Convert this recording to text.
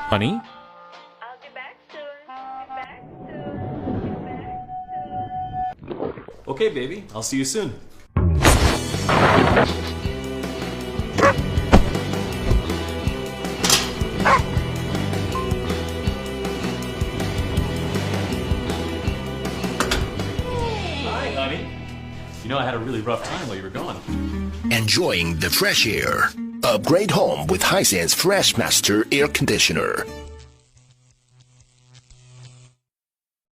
Honey? I'll be back soon. Be back soon. Be back soon. Okay, baby. I'll see you soon. Hi, honey. You know, I had a really rough time while you were gone. Enjoying the fresh air. Upgrade home with Hisense Freshmaster Air Conditioner.